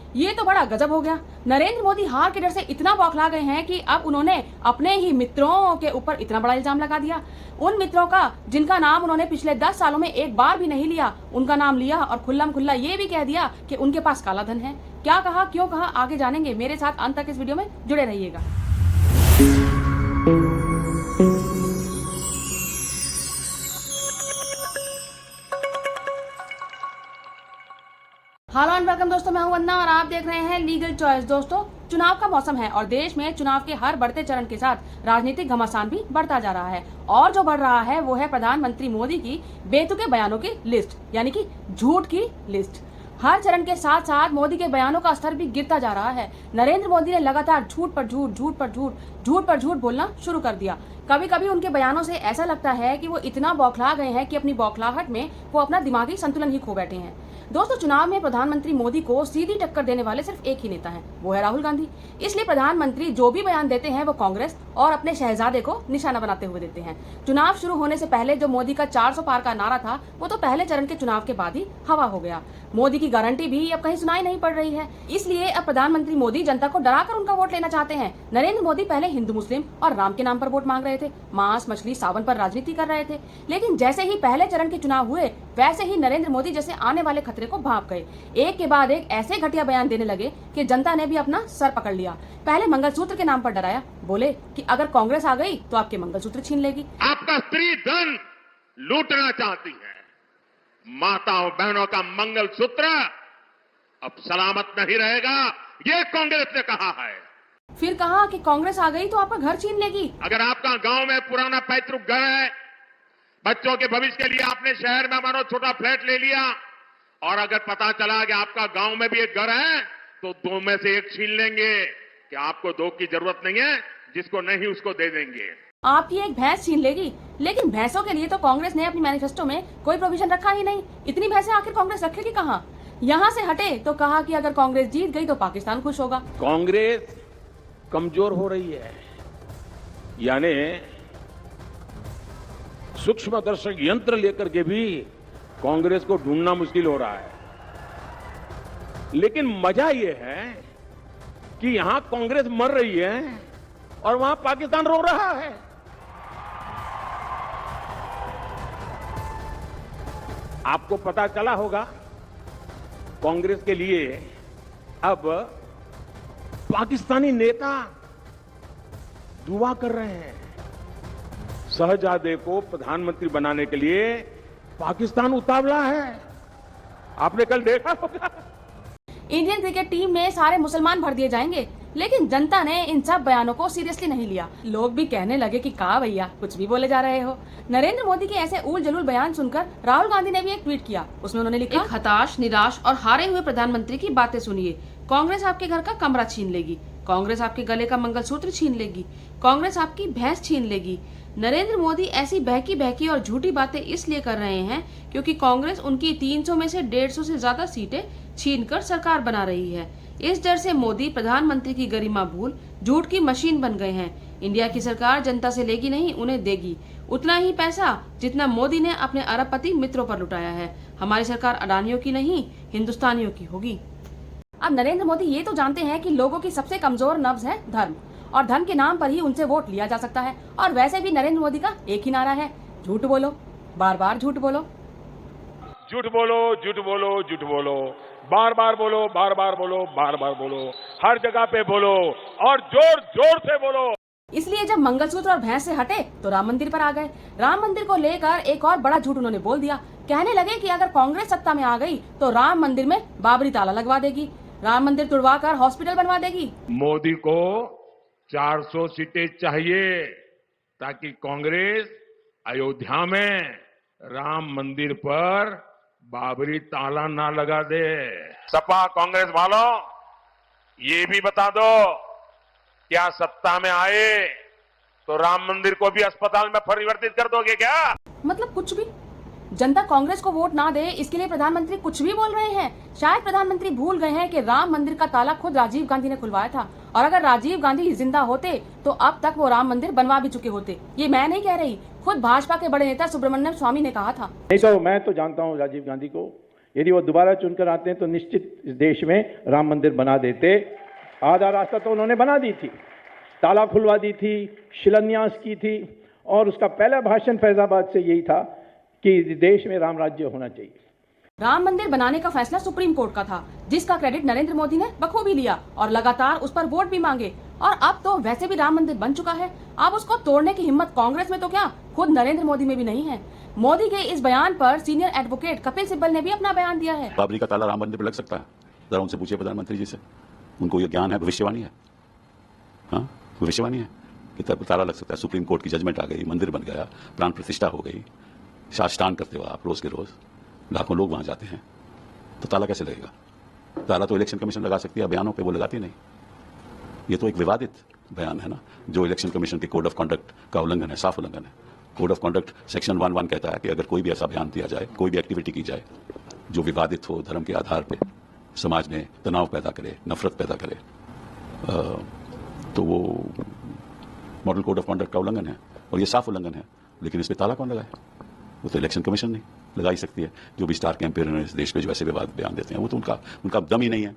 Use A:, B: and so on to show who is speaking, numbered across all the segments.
A: ये तो बड़ा गजब हो गया। नरेंद्र मोदी हार के डर से इतना बौखला गए हैं कि अब उन्होंने अपने ही मित्रों के ऊपर इतना बड़ा इल्जाम लगा दिया। उन मित्रों का जिनका नाम उन्होंने पिछले 10 सालों में एक बार भी नहीं लिया, उनका नाम लिया और खुल्लम खुल्ला ये भी कह दिया कि उनके पास काला धन है। क्या कहा, क्यों कहा, आगे जानेंगे। मेरे साथ अंत तक इस वीडियो में जुड़े रहिएगा। हेलो एंड वेलकम दोस्तों, मैं हूं वंदना और आप देख रहे हैं लीगल चॉइस। दोस्तों, चुनाव का मौसम है और देश में चुनाव के हर बढ़ते चरण के साथ राजनीतिक घमासान भी बढ़ता जा रहा है और जो बढ़ रहा है वो है प्रधानमंत्री मोदी की बेतुके बयानों की लिस्ट, यानी कि झूठ की लिस्ट। हर चरण के साथ साथ मोदी के बयानों का स्तर भी गिरता जा रहा है। नरेंद्र मोदी ने लगातार झूठ पर झूठ, झूठ पर झूठ, झूठ पर झूठ बोलना शुरू कर दिया। कभी कभी उनके बयानों से ऐसा लगता है कि वो इतना बौखला गए हैं कि अपनी बौखलाहट में वो अपना दिमागी संतुलन ही खो बैठे हैं। दोस्तों, चुनाव में प्रधानमंत्री मोदी को सीधी टक्कर देने वाले सिर्फ एक ही नेता हैं, वो है राहुल गांधी। इसलिए प्रधानमंत्री जो भी बयान देते हैं वो कांग्रेस और अपने शहजादे को निशाना बनाते हुए देते हैं। चुनाव शुरू होने से पहले जो मोदी का 400 पार का नारा था वो तो पहले चरण के चुनाव के बाद ही हवा हो गया। मोदी की गारंटी भी अब कहीं सुनाई नहीं पड़ रही है। इसलिए अब प्रधानमंत्री मोदी जनता को डराकर उनका वोट लेना चाहते हैं। नरेंद्र मोदी पहले हिंदू मुस्लिम और राम के नाम पर वोट मांग रहे थे, मांस मछली सावन पर राजनीति कर रहे थे, लेकिन जैसे ही पहले चरण के चुनाव हुए वैसे ही नरेंद्र मोदी जैसे आने वाले खतरे को भांप गए। एक के बाद एक ऐसे घटिया बयान देने लगे कि जनता ने भी अपना सर पकड़ लिया। पहले मंगलसूत्र के नाम पर डराया, बोले कि अगर कांग्रेस आ गई तो आपके मंगलसूत्र छीन लेगी।
B: आपका स्त्री धन लूटना चाहती है, माताओं बहनों का मंगलसूत्र अब सलामत नहीं रहेगा, ये कांग्रेस ने कहा है।
A: फिर कहा कि कांग्रेस आ गई तो आपका घर छीन लेगी।
B: अगर आपका गांव में पुराना पैतृक घर है, बच्चों के भविष्य के लिए आपने शहर में मानो छोटा फ्लैट ले लिया और अगर पता चला कि आपका गांव में भी एक घर है तो दो में से एक छीन लेंगे कि आपको दो की जरूरत नहीं है, जिसको नहीं उसको दे देंगे।
A: आपकी एक भैंस छीन लेगी, लेकिन भैंसों के लिए तो कांग्रेस ने अपनी मैनिफेस्टो में कोई प्रोविजन रखा ही नहीं। इतनी भैंसें आखिर कांग्रेस रखेगी कहाँ? यहाँ से हटे तो कहा कि अगर कांग्रेस जीत गई तो पाकिस्तान खुश होगा।
C: कांग्रेस कमजोर हो रही है, यानी सूक्ष्मदर्शक यंत्र लेकर के भी कांग्रेस को ढूंढना मुश्किल हो रहा है। लेकिन मजा यह है कि यहां कांग्रेस मर रही है और वहां पाकिस्तान रो रहा है। आपको पता चला होगा, कांग्रेस के लिए अब पाकिस्तानी नेता दुआ कर रहे हैं। शहजादे को प्रधानमंत्री बनाने के लिए पाकिस्तान उतावला है, आपने कल देखा होगा।
A: इंडियन क्रिकेट टीम में सारे मुसलमान भर दिए जाएंगे, लेकिन जनता ने इन सब बयानों को सीरियसली नहीं लिया। लोग भी कहने लगे कि कहा भैया कुछ भी बोले जा रहे हो। नरेंद्र मोदी के ऐसे उल जलूल बयान सुनकर राहुल गांधी ने भी एक ट्वीट किया। उसमें उन्होंने लिखा, एक हताश, निराश और हारे हुए प्रधानमंत्री की बातें सुनिए। कांग्रेस आपके घर का कमरा छीन लेगी, कांग्रेस आपके गले का मंगलसूत्र छीन लेगी, कांग्रेस आपकी भैंस छीन लेगी। नरेंद्र मोदी ऐसी बहकी बहकी और झूठी बातें इसलिए कर रहे हैं क्योंकि कांग्रेस उनकी 300 में से 150 से ज्यादा सीटें छीनकर सरकार बना रही है। इस डर से मोदी प्रधानमंत्री की गरिमा भूल झूठ की मशीन बन गए हैं। इंडिया की सरकार जनता से लेगी नहीं, उन्हें देगी उतना ही पैसा जितना मोदी ने अपने अरबपति मित्रों पर लुटाया है। हमारी सरकार अडानियों की नहीं, हिंदुस्तानियों की होगी। अब नरेंद्र मोदी ये तो जानते हैं कि लोगों की सबसे कमजोर नब्ज है धर्म, और धन के नाम पर ही उनसे वोट लिया जा सकता है। और वैसे भी नरेंद्र मोदी का एक ही नारा है, झूठ बोलो, बार बार झूठ बोलो।
C: झूठ बोलो, झूठ बोलो, झूठ बोलो, बार बार बोलो, बार बार बोलो, बार बार बोलो, हर जगह पे बोलो और जोर जोर से बोलो।
A: इसलिए जब मंगलसूत्र और भैंस से हटे तो राम मंदिर पर आ गए। राम मंदिर को लेकर एक और बड़ा झूठ उन्होंने बोल दिया। कहने लगे कि अगर कांग्रेस सत्ता में आ गई तो राम मंदिर में बाबरी ताला लगवा देगी, राम मंदिर तुड़वाकर हॉस्पिटल बनवा देगी।
B: मोदी को 400 सीटें चाहिए ताकि कांग्रेस अयोध्या में राम मंदिर पर बाबरी ताला ना लगा दे। सपा कांग्रेस वालों, ये भी बता दो, क्या सत्ता में आए तो राम मंदिर को भी अस्पताल में परिवर्तित कर दोगे क्या?
A: मतलब कुछ भी। जनता कांग्रेस को वोट ना दे इसके लिए प्रधानमंत्री कुछ भी बोल रहे हैं। शायद प्रधानमंत्री भूल गए हैं कि राम मंदिर का ताला खुद राजीव गांधी ने खुलवाया था, और अगर राजीव गांधी जिंदा होते तो अब तक वो राम मंदिर बनवा भी चुके होते। ये मैं नहीं कह रही, खुद भाजपा के बड़े नेता सुब्रमण्यम स्वामी ने कहा था।
D: नहीं तो मैं तो जानता हूँ राजीव गांधी को, यदि वो दोबारा चुनकर आते हैं तो निश्चित इस देश में राम मंदिर बना देते। आधा रास्ता तो उन्होंने बना दी थी, ताला खुलवा दी थी, शिलान्यास की थी, और उसका पहला भाषण फैजाबाद से यही था कि देश में राम राज्य होना चाहिए।
A: राम मंदिर बनाने का फैसला सुप्रीम कोर्ट का था, जिसका क्रेडिट नरेंद्र मोदी ने बखूबी लिया और लगातार उस पर वोट भी मांगे। और अब तो वैसे भी राम मंदिर बन चुका है, अब उसको तोड़ने की हिम्मत कांग्रेस में तो क्या, खुद नरेंद्र मोदी में भी नहीं है। मोदी के इस बयान पर सीनियर एडवोकेट कपिल सिब्बल ने भी अपना बयान दिया है।
E: बाबरी का ताला राम मंदिर पर लग सकता है? जरा उनसे पूछिए, प्रधानमंत्री जी से, उनको ये ज्ञान है, भविष्यवाणी है। हाँ, भविष्यवाणी है कि ताला लग सकता है। सुप्रीम कोर्ट की जजमेंट आ गई, मंदिर बन गया, प्राण प्रतिष्ठा हो गई, साष्टांग करते हो आप रोज के रोज, लाखों लोग वहां जाते हैं, तो ताला कैसे लगेगा? ताला तो इलेक्शन कमीशन लगा सकती है, बयानों पे वो लगाती नहीं। ये तो एक विवादित बयान है ना, जो इलेक्शन कमीशन के कोड ऑफ कंडक्ट का उल्लंघन है, साफ उल्लंघन है। कोड ऑफ कंडक्ट सेक्शन 1(1) कहता है कि अगर कोई भी ऐसा बयान दिया जाए, कोई भी एक्टिविटी की जाए जो विवादित हो, धर्म के आधार पे समाज में तनाव पैदा करे, नफरत पैदा करे, तो वो मॉडल कोड ऑफ कंडक्ट का उल्लंघन है, और ये साफ उल्लंघन है। लेकिन इस पे ताला कौन लगाए? वो तो इलेक्शन कमीशन नहीं लगा ही सकती है। जो भी स्टार कैंपेनर इस देश पे जो ऐसे विवाद बयान देते हैं, वो तो उनका दम ही नहीं है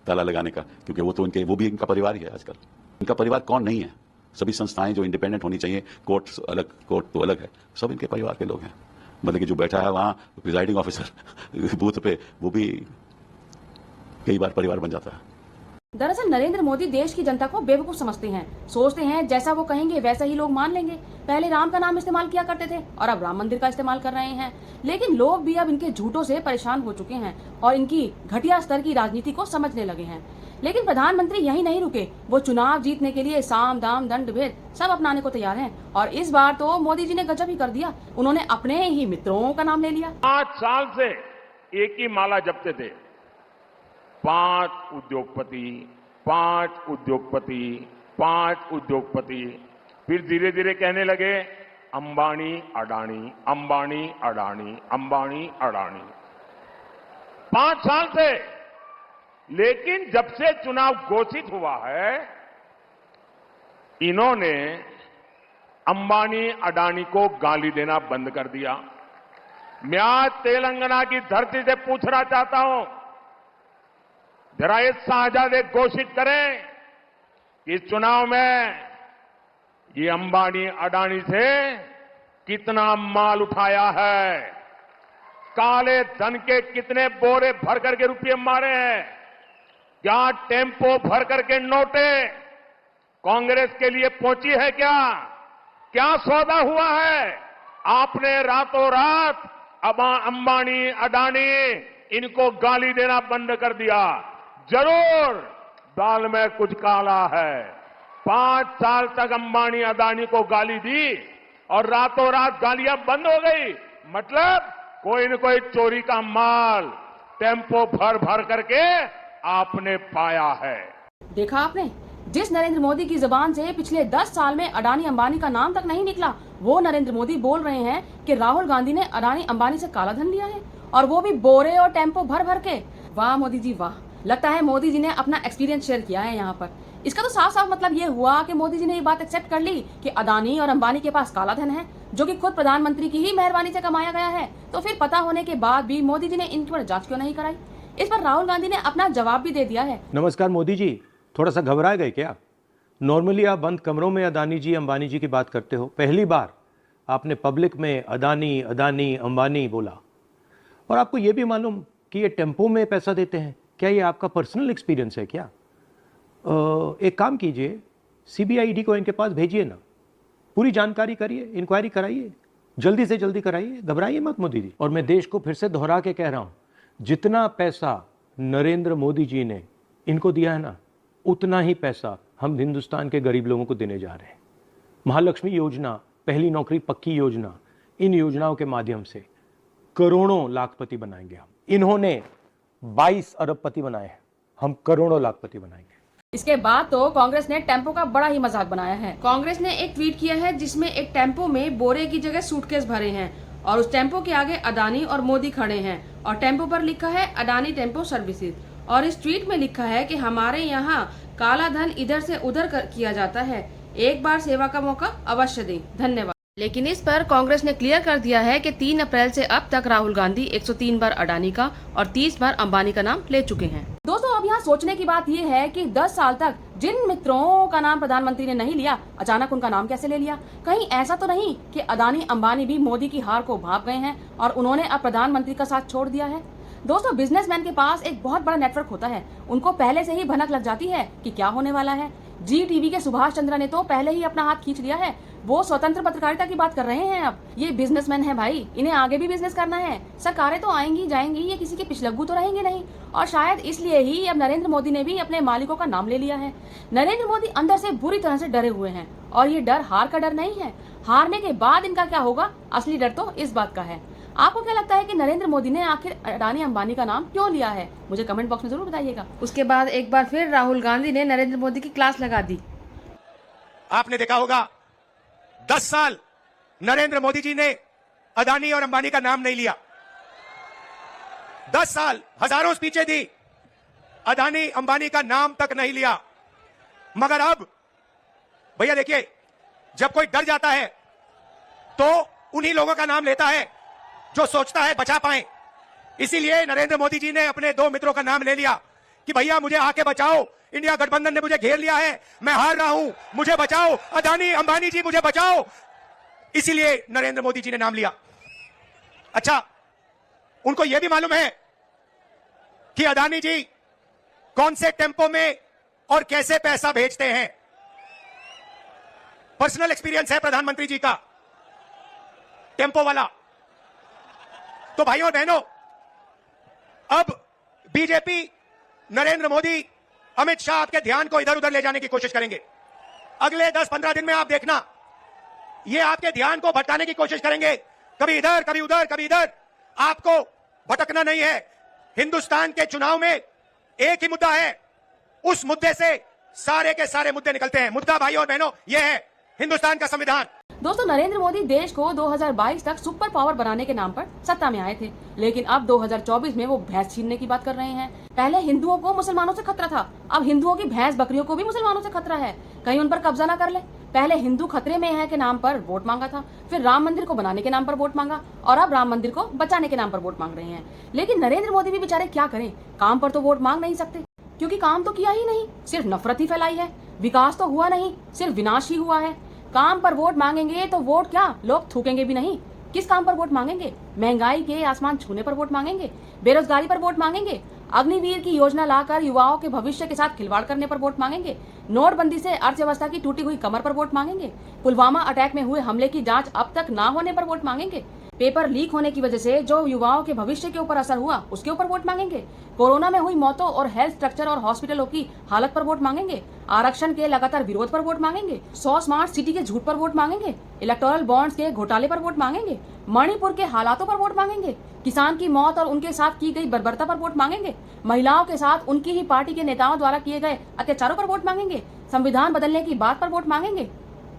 E: ताला लगाने का, क्योंकि वो भी इनका परिवार ही है। आजकल इनका परिवार कौन नहीं है? सभी संस्थाएं जो इंडिपेंडेंट होनी चाहिए, कोर्ट तो अलग है, सब इनके परिवार के लोग हैं। मतलब कि जो बैठा है वहां प्रिजाइडिंग ऑफिसर बूथ पे, वो भी कई बार परिवार बन जाता है।
A: दरअसल नरेंद्र मोदी देश की जनता को बेवकूफ समझते हैं, सोचते हैं जैसा वो कहेंगे वैसा ही लोग मान लेंगे। पहले राम का नाम इस्तेमाल किया करते थे और अब राम मंदिर का इस्तेमाल कर रहे हैं। लेकिन लोग भी अब इनके झूठों से परेशान हो चुके हैं और इनकी घटिया स्तर की राजनीति को समझने लगे हैं। लेकिन प्रधानमंत्री यही नहीं रुके, वो चुनाव जीतने के लिए साम दाम दंड भेद सब अपनाने को तैयार हैं। और इस बार तो मोदी जी ने गजब ही कर दिया, उन्होंने अपने ही मित्रों का नाम ले लिया।
B: 5 साल से एक ही माला जपते थे, 5 उद्योगपति, 5 उद्योगपति, 5 उद्योगपति। फिर धीरे धीरे कहने लगे अंबानी अडानी, अंबानी अडानी, अंबानी अडानी। 5 साल से। लेकिन जब से चुनाव घोषित हुआ है, इन्होंने अंबानी अडानी को गाली देना बंद कर दिया। मैं आज तेलंगाना की धरती से पूछना चाहता हूं, जरा ये साझादे घोषित करें कि इस चुनाव में ये अंबानी अडानी से कितना माल उठाया है, काले धन के कितने बोरे भर करके रुपये मारे हैं, क्या टेम्पो भर करके नोटे कांग्रेस के लिए पहुंची है, क्या सौदा हुआ है? आपने रातों रात अब अंबानी अडानी इनको गाली देना बंद कर दिया। जरूर दाल में कुछ काला है। 5 साल तक अंबानी अडानी को गाली दी और रातों रात गालियां बंद हो गई। मतलब कोई न कोई चोरी का माल टेम्पो भर भर करके आपने पाया है।
A: देखा आपने, जिस नरेंद्र मोदी की जुबान से पिछले 10 साल में अडानी अंबानी का नाम तक नहीं निकला, वो नरेंद्र मोदी बोल रहे हैं कि राहुल गांधी ने अडानी अंबानी से काला धन लिया है, और वो भी बोरे और टेम्पो भर भर के। वाह मोदी जी वाह, लगता है मोदी जी ने अपना एक्सपीरियंस शेयर किया है यहाँ पर। इसका तो साफ साफ मतलब ये हुआ कि मोदी जी ने ये बात एक्सेप्ट कर ली कि अडानी और अंबानी के पास काला धन है, जो कि खुद प्रधानमंत्री की ही मेहरबानी से कमाया गया है। तो फिर पता होने के बाद भी मोदी जी ने इन पर जांच क्यों नहीं कराई? इस पर राहुल गांधी ने अपना जवाब भी दे दिया है।
F: नमस्कार मोदी जी, थोड़ा सा घबरा गए क्या? नॉर्मली आप बंद कमरों में अडानी जी अंबानी जी की बात करते हो, पहली बार आपने पब्लिक में अडानी अडानी अंबानी बोला। और आपको ये भी मालूम कि ये टेम्पो में पैसा देते हैं? क्या ये आपका पर्सनल एक्सपीरियंस है क्या? एक काम कीजिए, CBID को इनके पास भेजिए ना, पूरी जानकारी करिए, इंक्वायरी कराइए, जल्दी से जल्दी कराइए, घबराइए मत मोदी जी। और मैं देश को फिर से दोहरा के कह रहा हूँ, जितना पैसा नरेंद्र मोदी जी ने इनको दिया है ना, उतना ही पैसा हम हिंदुस्तान के गरीब लोगों को देने जा रहे हैं। महालक्ष्मी योजना, पहली नौकरी पक्की योजना, इन योजनाओं के माध्यम से करोड़ों लाखपति बनाएंगे हम। इन्होंने 22 अरबपति बनाए हैं, हम करोड़ों लाखपति बनाएंगे।
A: इसके बाद तो कांग्रेस ने टेम्पो का बड़ा ही मजाक बनाया है। कांग्रेस ने एक ट्वीट किया है जिसमें एक टेम्पो में बोरे की जगह सूटकेस भरे हैं और उस टेम्पो के आगे अडानी और मोदी खड़े हैं और टेम्पो पर लिखा है अडानी टेम्पो सर्विसेज। और इस ट्वीट में लिखा है कि हमारे यहाँ काला धन इधर से उधर किया जाता है, एक बार सेवा का मौका अवश्य दें, धन्यवाद। लेकिन इस पर कांग्रेस ने क्लियर कर दिया है कि 3 अप्रैल से अब तक राहुल गांधी 103 बार अडानी का और 30 बार अंबानी का नाम ले चुके हैं। दोस्तों, अब यहाँ सोचने की बात ये है कि 10 साल तक जिन मित्रों का नाम प्रधानमंत्री ने नहीं लिया, अचानक उनका नाम कैसे ले लिया? कहीं ऐसा तो नहीं कि अडानी अंबानी भी मोदी की हार को भाप गए हैं और उन्होंने अब प्रधानमंत्री का साथ छोड़ दिया है? दोस्तों, बिजनेसमैन के पास एक बहुत बड़ा नेटवर्क होता है, उनको पहले से ही भनक लग जाती है कि क्या होने वाला है। जी टीवी के सुभाष चंद्र ने तो पहले ही अपना हाथ खींच लिया है, वो स्वतंत्र पत्रकारिता की बात कर रहे हैं। अब ये बिजनेसमैन है भाई, इन्हें आगे भी बिजनेस करना है। सरकारें तो आएंगी जाएंगी, ये किसी के पिछलग्गू तो रहेंगे नहीं। और शायद इसलिए ही अब नरेंद्र मोदी ने भी अपने मालिकों का नाम ले लिया है। नरेंद्र मोदी अंदर से बुरी तरह से डरे हुए हैं और ये डर हार का डर नहीं है। हारने के बाद इनका क्या होगा, असली डर तो इस बात का है। आपको क्या लगता है कि नरेंद्र मोदी ने आखिर अडानी अंबानी का नाम क्यों लिया है? मुझे कमेंट बॉक्स में जरूर बताइएगा। उसके बाद एक बार फिर राहुल गांधी ने नरेंद्र मोदी की क्लास लगा दी।
G: आपने देखा होगा 10 साल नरेंद्र मोदी जी ने अडानी और अंबानी का नाम नहीं लिया। 10 साल हजारों स्पीचें दी, अडानी अंबानी का नाम तक नहीं लिया। मगर अब भैया देखिए, जब कोई डर जाता है तो उन्हीं लोगों का नाम लेता है जो सोचता है बचा पाए। इसीलिए नरेंद्र मोदी जी ने अपने 2 मित्रों का नाम ले लिया कि भैया मुझे आके बचाओ, इंडिया गठबंधन ने मुझे घेर लिया है, मैं हार रहा हूं, मुझे बचाओ, अडानी अंबानी जी मुझे बचाओ। इसीलिए नरेंद्र मोदी जी ने नाम लिया। अच्छा, उनको यह भी मालूम है कि अडानी जी कौन से टेम्पो में और कैसे पैसा भेजते हैं। पर्सनल एक्सपीरियंस है प्रधानमंत्री जी का, टेम्पो वाला। तो भाइयों और बहनों, अब बीजेपी, नरेंद्र मोदी, अमित शाह आपके ध्यान को इधर उधर ले जाने की कोशिश करेंगे। अगले 10-15 दिन में आप देखना, ये आपके ध्यान को भटकाने की कोशिश करेंगे, कभी इधर कभी उधर कभी इधर। आपको भटकना नहीं है। हिंदुस्तान के चुनाव में एक ही मुद्दा है, उस मुद्दे से सारे के सारे मुद्दे निकलते हैं। मुद्दा भाइयों और बहनों यह है हिंदुस्तान का संविधान।
A: दोस्तों, नरेंद्र मोदी देश को 2022 तक सुपर पावर बनाने के नाम पर सत्ता में आए थे, लेकिन अब 2024 में वो भैंस छीनने की बात कर रहे हैं। पहले हिंदुओं को मुसलमानों से खतरा था, अब हिंदुओं की भैंस बकरियों को भी मुसलमानों से खतरा है, कहीं उन पर कब्जा ना कर ले। पहले हिंदू खतरे में है के नाम पर वोट मांगा था, फिर राम मंदिर को बनाने के नाम पर वोट मांगा और अब राम मंदिर को बचाने के नाम पर वोट मांग रहे हैं। लेकिन नरेंद्र मोदी भी बेचारे क्या करें, काम पर तो वोट मांग नहीं सकते क्योंकि काम तो किया ही नहीं, सिर्फ नफरत ही फैलाई है। विकास तो हुआ नहीं, सिर्फ विनाश ही हुआ है। काम पर वोट मांगेंगे तो वोट क्या, लोग थूकेंगे भी नहीं। किस काम पर वोट मांगेंगे? महंगाई के आसमान छूने पर वोट मांगेंगे, बेरोजगारी पर वोट मांगेंगे, अग्निवीर की योजना लाकर युवाओं के भविष्य के साथ खिलवाड़ करने पर वोट मांगेंगे, नोटबंदी से अर्थव्यवस्था की टूटी हुई कमर पर वोट मांगेंगे, पुलवामा अटैक में हुए हमले की जांच अब तक ना होने पर वोट मांगेंगे, पेपर लीक होने की वजह से जो युवाओं के भविष्य के ऊपर असर हुआ उसके ऊपर वोट मांगेंगे, कोरोना में हुई मौतों और हेल्थ स्ट्रक्चर और हॉस्पिटलों की हालत पर वोट मांगेंगे, आरक्षण के लगातार विरोध पर वोट मांगेंगे, 100 स्मार्ट सिटी के झूठ पर वोट मांगेंगे, इलेक्टोरल बॉन्ड्स के घोटाले पर वोट मांगेंगे, मणिपुर के हालातों पर वोट मांगेंगे, किसान की मौत और उनके साथ की गई बर्बरता पर वोट मांगेंगे, महिलाओं के साथ उनकी ही पार्टी के नेताओं द्वारा किए गए अत्याचारों पर वोट मांगेंगे, संविधान बदलने की बात पर वोट मांगेंगे।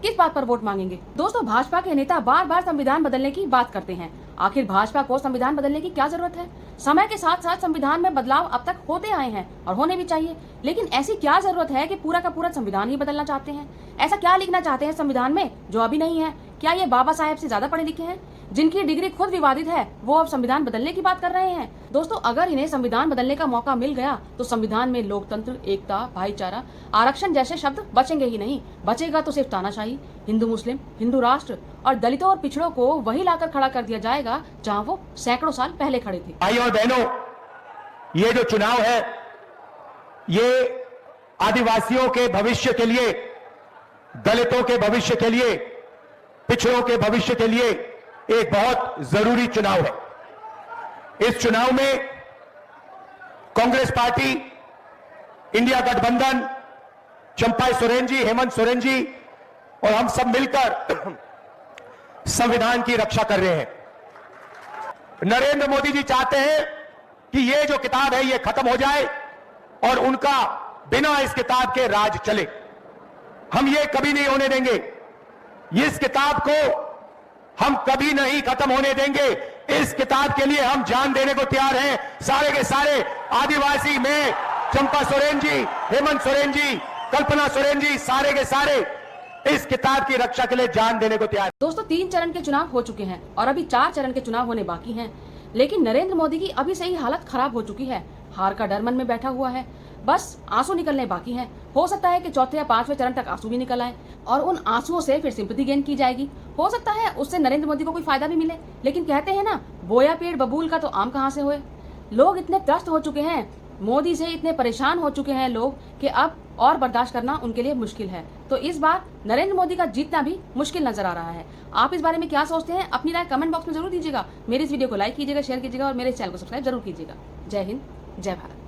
A: किस बात पर वोट मांगेंगे? दोस्तों, भाजपा के नेता बार बार संविधान बदलने की बात करते हैं। आखिर भाजपा को संविधान बदलने की क्या जरूरत है? समय के साथ साथ संविधान में बदलाव अब तक होते आए हैं और होने भी चाहिए, लेकिन ऐसी क्या जरूरत है कि पूरा का पूरा संविधान ही बदलना चाहते हैं? ऐसा क्या लिखना चाहते हैं संविधान में जो अभी नहीं है? क्या ये बाबा साहेब से ज्यादा पढ़े लिखे हैं? जिनकी डिग्री खुद विवादित है वो अब संविधान बदलने की बात कर रहे हैं। दोस्तों, अगर इन्हें संविधान बदलने का मौका मिल गया तो संविधान में लोकतंत्र, एकता, भाईचारा, आरक्षण जैसे शब्द बचेंगे ही नहीं। बचेगा तो सिर्फ तानाशाही, हिंदू मुस्लिम, हिंदू राष्ट्र और दलितों और पिछड़ों को वही लाकर खड़ा कर दिया जाएगा जहाँ वो सैकड़ों साल पहले खड़े थे।
G: भाइयों और बहनों, ये जो चुनाव है ये आदिवासियों के भविष्य के लिए, दलितों के भविष्य के लिए, पिछड़ों के भविष्य के लिए एक बहुत जरूरी चुनाव है। इस चुनाव में कांग्रेस पार्टी, इंडिया गठबंधन, चंपा सोरेन जी, हेमंत सोरेन जी और हम सब मिलकर संविधान की रक्षा कर रहे हैं। नरेंद्र मोदी जी चाहते हैं कि ये जो किताब है ये खत्म हो जाए और उनका बिना इस किताब के राज चले। हम ये कभी नहीं होने देंगे। इस किताब को हम कभी नहीं खत्म होने देंगे। इस किताब के लिए हम जान देने को तैयार हैं। सारे के सारे आदिवासी में चंपा सोरेन जी, हेमंत सोरेन जी, कल्पना सोरेन जी, सारे के सारे इस किताब की रक्षा के लिए जान देने को तैयार।
A: दोस्तों 3 चरण के चुनाव हो चुके हैं और अभी 4 चरण के चुनाव होने बाकी हैं, लेकिन नरेंद्र मोदी की अभी से ही हालत खराब हो चुकी है। हार का डर मन में बैठा हुआ है, बस आंसू निकलने बाकी हैं। हो सकता है कि चौथे या 5वें चरण तक आंसू भी निकल आए और उन आंसुओं से फिर सिंपैथी गेन की जाएगी। हो सकता है उससे नरेंद्र मोदी को कोई फायदा भी मिले, लेकिन कहते हैं ना, बोया पेड़ बबूल का तो आम कहां से होए। लोग इतने त्रस्त हो चुके हैं मोदी से, इतने परेशान हो चुके हैं लोग कि अब और बर्दाश्त करना उनके लिए मुश्किल है। तो इस बार नरेंद्र मोदी का जीतना भी मुश्किल नजर आ रहा है। आप इस बारे में क्या सोचते हैं? अपनी राय कमेंट बॉक्स में जरूर दीजिएगा। मेरे इस वीडियो को लाइक कीजिएगा, शेयर कीजिएगा और मेरे चैनल को सब्सक्राइब जरूर कीजिएगा। जय हिंद, जय भारत।